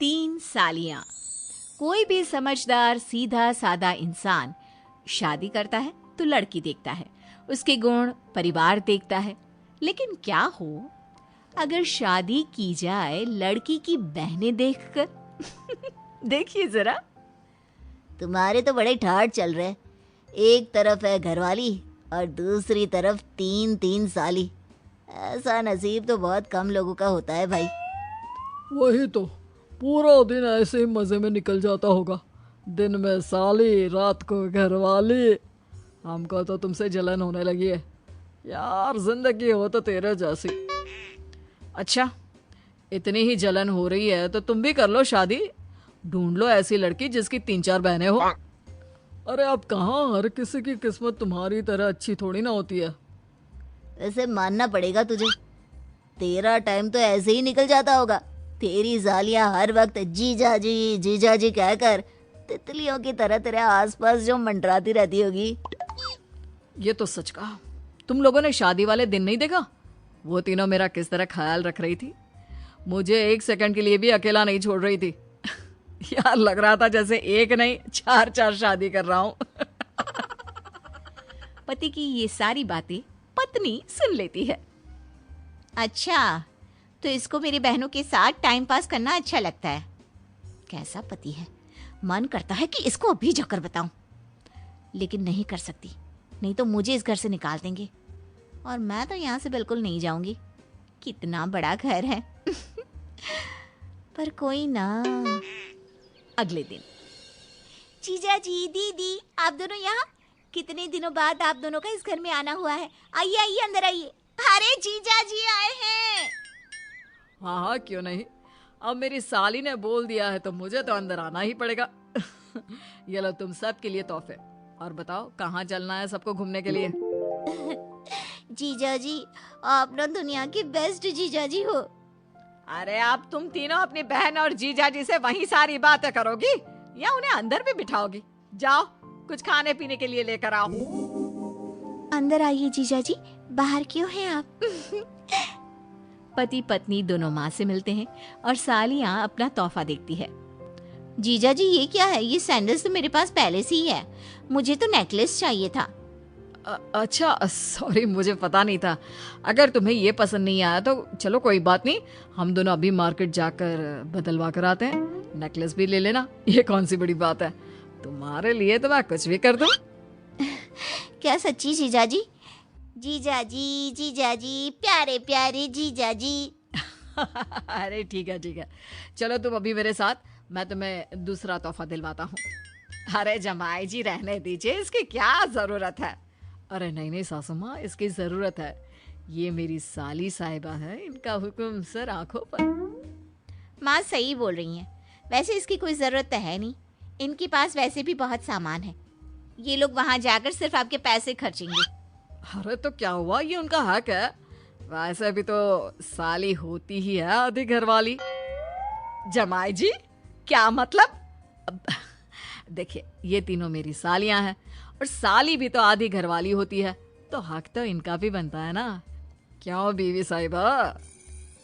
तीन सालियां। कोई भी समझदार सीधा साधा इंसान शादी करता है तो लड़की देखता है, उसके गुण परिवार देखता है। लेकिन क्या हो अगर शादी की जाए लड़की की बहनें देखकर? देखिए जरा। तुम्हारे तो बड़े ठाठ चल रहे। एक तरफ है घरवाली और दूसरी तरफ तीन तीन साली। ऐसा नसीब तो बहुत कम लोगों का होता है भाई। वही तो, पूरा दिन ऐसे ही मजे में निकल जाता होगा। दिन में साली, रात को घरवाली। हमको तो तुमसे जलन होने लगी है यार। जिंदगी हो तो तेरे जैसी। अच्छा, इतनी ही जलन हो रही है तो तुम भी कर लो शादी। ढूंढ लो ऐसी लड़की जिसकी 3-4 बहनें हो। अरे अब कहाँ, हर किसी की किस्मत तुम्हारी तरह अच्छी थोड़ी ना होती है। वैसे मानना पड़ेगा तुझे, तेरा टाइम तो ऐसे ही निकल जाता होगा। तेरी सालियां हर वक्त जीजा जी कहकर तितलियों की तरह तेरे आसपास जो मंडराती रहती होगी। ये तो सच कहा। तुम लोगों ने शादी वाले दिन नहीं देखा? वो तीनों मेरा किस तरह ख्याल रख रही थी। मुझे 1 सेकंड के लिए भी अकेला नहीं छोड़ रही थी। यार लग रहा था जैसे एक नहीं 4-4 शादी कर रहा हूँ। पति की ये सारी बातें पत्नी सुन लेती है। अच्छा, तो इसको मेरी बहनों के साथ टाइम पास करना अच्छा लगता है। कैसा पति है, मन करता है कि इसको अभी जाकर बताऊं, लेकिन नहीं कर सकती, नहीं तो मुझे इस घर से निकाल देंगे और मैं तो यहाँ से बिल्कुल नहीं जाऊंगी। कितना बड़ा घर है। पर कोई ना। अगले दिन। जीजा जी, दीदी, आप दोनों यहाँ? कितने दिनों बाद आप दोनों का इस घर में आना हुआ है। आइए आइए, अंदर आइए। अरे जीजा जी आए हैं। हाँ हाँ, क्यों नहीं। अब मेरी साली ने बोल दिया है तो मुझे तो अंदर आना ही पड़ेगा। ये लो तुम सब के लिए तोहफे। और बताओ कहाँ चलना है सबको घूमने के लिए? जीजा जी, आप ना दुनिया के बेस्ट जीजा जी हो। अरे आप तुम तीनों अपनी बहन और जीजा जी से वहीं सारी बातें करोगी या उन्हें अंदर भी बिठाओगी? जाओ कुछ खाने पीने के लिए लेकर आओ। अंदर आइए जीजा जी, बाहर क्यों हैं आप? पति पत्नी दोनों माँ से मिलते हैं और सालियाँ अपना तोहफा देखती है। जीजा जी ये क्या है? ये सैंडल्स तो मेरे पास पहले से ही है। मुझे तो नेकलेस चाहिए था। अच्छा सॉरी, मुझे पता नहीं था। अगर तुम्हें ये पसंद नहीं आया तो चलो कोई बात नहीं, हम दोनों अभी मार्केट जाकर बदलवा कर आते हैं। नेकलेस भी ले लेना, ये कौन सी बड़ी बात है। तुम्हारे लिए तो मैं कुछ भी कर दूं। क्या सच्ची जीजा जी? जीजा जी, प्यारे प्यारे जीजा जी। अरे ठीक है, चलो तुम अभी मेरे साथ, मैं तुम्हें दूसरा तोहफा दिलवाता हूँ। अरे जमाई जी रहने दीजिए, इसकी क्या जरूरत है। अरे नहीं सासू माँ, इसकी जरूरत है। ये मेरी साली साहिबा है, इनका हुक्म सर आंखों पर। माँ सही बोल रही हैं। वैसे इसकी कोई जरूरत तो है नहीं, इनके पास वैसे भी बहुत सामान है। ये लोग वहाँ जाकर सिर्फ आपके पैसे खर्चेंगे। अरे तो क्या हुआ, ये उनका हक है। वैसे भी तो साली होती ही है आधी घरवाली। जमाई जी क्या मतलब? देखिए ये तीनों मेरी सालियां हैं और साली भी तो आधी घरवाली होती है, तो हक तो इनका भी बनता है ना। क्यों बीवी साहिबा?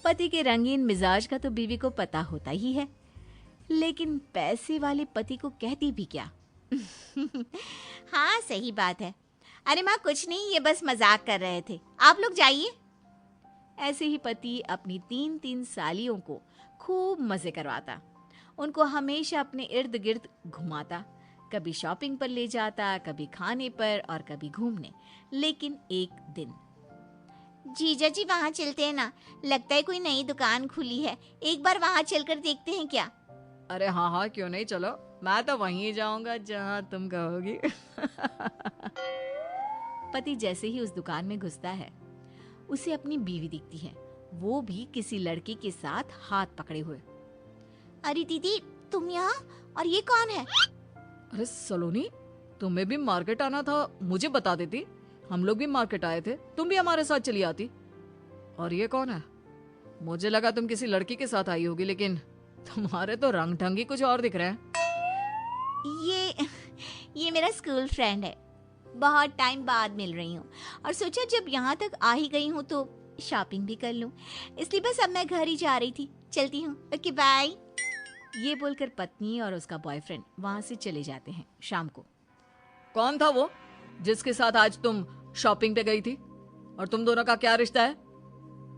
पति के रंगीन मिजाज का तो बीवी को पता होता ही है, लेकिन पैसे वाले पति को कहती भी क्या। हाँ सही बात है। अरे माँ कुछ नहीं, ये बस मजाक कर रहे थे, आप लोग जाइए। ऐसे ही पति अपनी 3-3 सालियों को खूब मजे करवाता, उनको हमेशा अपने इर्द गिर्द घुमाता, कभी शॉपिंग पर ले जाता, कभी खाने पर और कभी घूमने। लेकिन एक दिन, जीजा जी वहाँ चलते हैं ना, लगता है कोई नई दुकान खुली है, एक बार वहाँ चलकर देखते हैं क्या? अरे हाँ क्यों नहीं, चलो। मैं तो वहीं जाऊंगा जहाँ तुम कहोगी। पति जैसे ही उस दुकान में घुसता है, उसे अपनी बीवी दिखती है, वो भी किसी लड़के के साथ हाथ पकड़े हुए। अरे दीदी तुम यहाँ, और ये कौन है? अरे सलोनी, तुम्हें भी मार्केट आना था, मुझे बता देती। हम लोग भी मार्केट आए थे, तुम भी हमारे साथ चली आती। और ये कौन है? मुझे लगा तुम किसी लड़की के साथ आई होगी, लेकिन तुम्हारे तो रंग ढंग ही कुछ और दिख रहे हैं। ये मेरा स्कूल फ्रेंड है, बहुत टाइम बाद मिल रही हूँ और सोचा जब यहाँ तक आ ही गई हूँ तो शॉपिंग भी कर लूँ, इसलिए बस अब मैं घर ही जा रही थी। चलती हूँ, ओके बाय। ये बोलकर पत्नी और उसका बॉयफ्रेंड वहां से चले जाते हैं। शाम को कौन था वो जिसके साथ आज तुम शॉपिंग पे गई थी? और तुम दोनों का क्या रिश्ता है?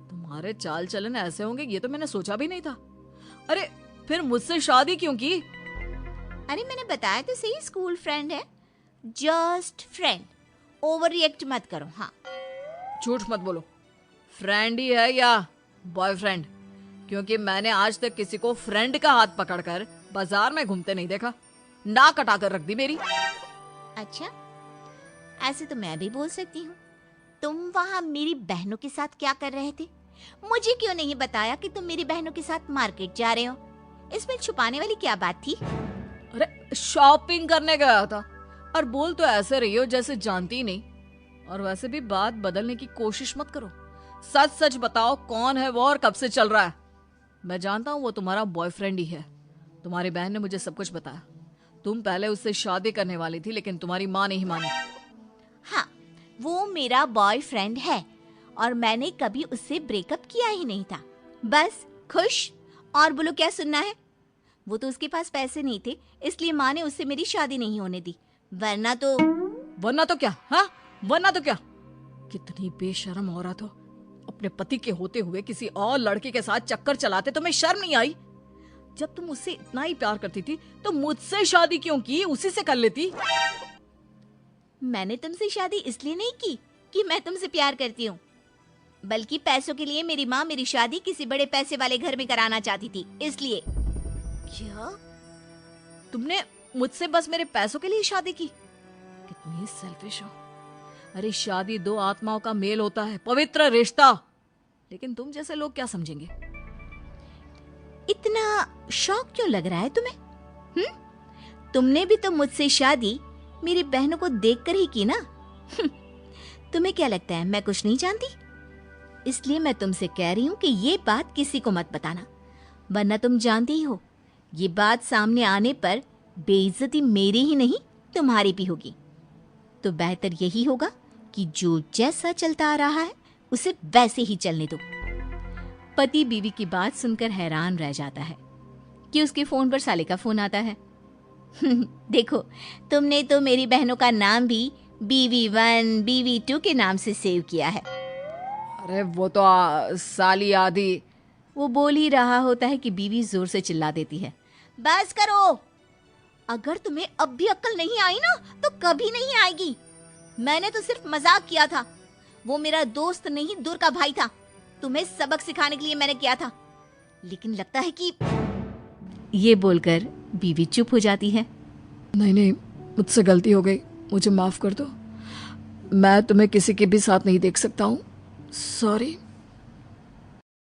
तुम्हारे चाल चलन ऐसे होंगे ये तो मैंने सोचा भी नहीं था। अरे फिर मुझसे शादी क्यों की? अरे मैंने बताया तो सही, स्कूल फ्रेंड है, जस्ट फ्रेंड, ओवर रिएक्ट मत करो। हाँ झूठ मत बोलो, फ्रेंड ही है या बॉयफ्रेंड? क्योंकि मैंने आज तक किसी को फ्रेंड का हाथ पकड़कर बाजार में घूमते नहीं देखा। नाक कटा कर रख दी मेरी। अच्छा, ऐसे तो मैं भी बोल सकती हूँ। तुम वहाँ मेरी बहनों के साथ क्या कर रहे थे? मुझे क्यों नहीं बताया कि तुम मेरी बहनों के साथ मार्केट जा रहे हो? इसमें छुपाने वाली क्या बात थी? अरे शॉपिंग करने गया था। और बोल तो ऐसे रही हो जैसे जानती ही नहीं। और वैसे भी बात बदलने की कोशिश मत करो। सच सच बताओ, कौन है वो और कब से चल रहा है? मैं जानता हूँ वो तुम्हारा बॉयफ्रेंड ही है। तुम्हारी बहन ने मुझे सब कुछ बताया। तुम पहले उससे शादी करने वाली थी लेकिन तुम्हारी माँ नहीं मानी। हाँ, वो मेरा बॉयफ्रेंड है और मैंने कभी उससे ब्रेकअप किया ही नहीं था। बस खुश। और बोलो क्या सुनना है? वो तो उसके पास पैसे नहीं थे, इसलिए माँ ने उससे मेरी शादी नहीं होने दी। वरना तो क्या? हाँ, वरना तो क्या? कितनी बेशर्म औरत हो। अपने पति के होते हुए किसी और लड़के के साथ चक्कर चलाते तुम्हें शर्म नहीं आई? जब तुम उससे इतना ही प्यार करती थी तो मुझसे शादी क्यों की? उसी से कर लेती। मैंने तुमसे शादी इसलिए नहीं की कि मैं तुमसे प्यार करती हूँ, बल्कि पैसों के लिए मेरी माँ मेरी शादी किसी बड़े पैसे वाले घर में कराना चाहती थी, इसलिए। क्या? तुमने मुझसे बस मेरे पैसों के लिए शादी की? कितनी सेल्फिश हो। अरे शादी दो आत्माओं का मेल होता है, पवित्र रिश्ता। लेकिन तुम जैसे लोग क्या समझेंगे? इतना शौक क्यों लग रहा है तुम्हें? तुमने भी तो मुझसे शादी मेरी बहनों को देखकर ही की ना। तुम्हें क्या लगता है मैं कुछ नहीं जानती? इसलिए मैं तुमसे कह रही हूँ कि ये बात किसी को मत बताना, वरना तुम जानती ही हो ये बात सामने आने पर बेइज्जती मेरी ही नहीं तुम्हारी भी होगी। तो बेहतर यही होगा कि जो जैसा चलता आ रहा है उसे वैसे ही चलने दो। पति बीवी की बात सुनकर हैरान रह जाता है कि उसके फोन पर साले का फोन आता है। देखो, तुमने तो मेरी बहनों का नाम भी BV1 BV2 के नाम से सेव किया है। अरे वो तो साली आदि। वो बोल ही रहा होता है कि बीवी जोर से चिल्ला देती है, बस करो। अगर तुम्हें अब भी अक्ल नहीं आई ना तो कभी नहीं आएगी। मैंने तो सिर्फ मजाक किया था। वो मेरा दोस्त नहीं, दूर का भाई था। तुम्हें सबक सिखाने के लिए मैंने किया था। लेकिन लगता है कि ये बोलकर बीवी चुप हो जाती है। नहीं, मुझसे गलती हो गई, मुझे माफ कर दो। मैं तुम्हें किसी के भी साथ नहीं देख सकता हूँ। सॉरी।